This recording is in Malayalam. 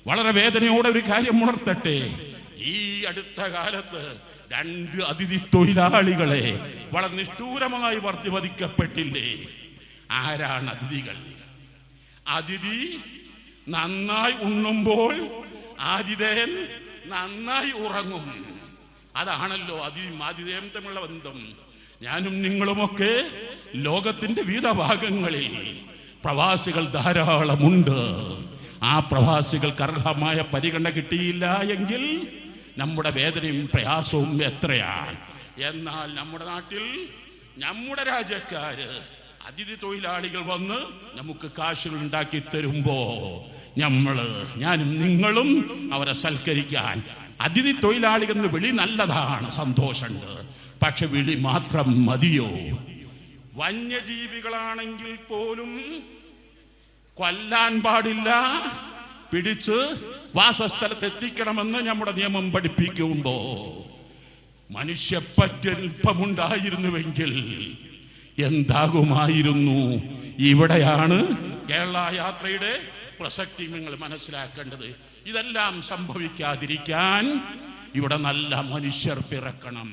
വളരെ വേദനയോടെ ഒരു കാര്യം ഉണർത്തട്ടെ. ഈ അടുത്ത കാലത്ത് 2 അതിഥി തൊഴിലാളികളെ വളരെ നിഷ്ഠൂരമായി വധിക്കപ്പെട്ടില്ലേ? ആരാണ് അതിഥികൾ? അതിഥി നന്നായി ഉണ്ണുമ്പോൾ ആതിഥേയൻ നന്നായി ഉറങ്ങും. അതാണല്ലോ ആതിഥേയം തമ്മിലുള്ള ബന്ധം. ഞാനും നിങ്ങളുമൊക്കെ ലോകത്തിന്റെ വിവിധ ഭാഗങ്ങളിൽ പ്രവാസികൾ ധാരാളമുണ്ട്. ആ പ്രവാസികൾക്ക് അർഹമായ പരിഗണന കിട്ടിയില്ല എങ്കിൽ നമ്മുടെ വേദനയും പ്രയാസവും എത്രയാണ്. എന്നാൽ നമ്മുടെ നാട്ടിൽ നമ്മുടെ രാജ്യക്കാര് അതിഥി തൊഴിലാളികൾ വന്ന് നമുക്ക് കാശുകൾ ഉണ്ടാക്കി തരുമ്പോ ഞാനും നിങ്ങളും അവരെ സൽക്കരിക്കാൻ. അതിഥി തൊഴിലാളികൾ എന്ന് വിളി നല്ലതാണ്, സന്തോഷമുണ്ട്. പക്ഷെ വിളി മാത്രം മതിയോ? വന്യജീവികളാണെങ്കിൽ പോലും കൊല്ലാൻ പാടില്ല, പിടിച്ച് വാസസ്ഥലത്ത് എത്തിക്കണമെന്ന് നമ്മുടെ നിയമം പഠിപ്പിക്കുമ്പോ മനുഷ്യപ്പറ്റൽപ്പമുണ്ടായിരുന്നുവെങ്കിൽ എന്താകുമായിരുന്നു? ഇവിടെയാണ് കേരള യാത്രയുടെ പ്രസക്തി നിങ്ങൾ മനസ്സിലാക്കേണ്ടത്. ഇതെല്ലാം സംഭവിക്കാതിരിക്കാൻ ഇവിടെ നല്ല മനുഷ്യർ പിറക്കണം.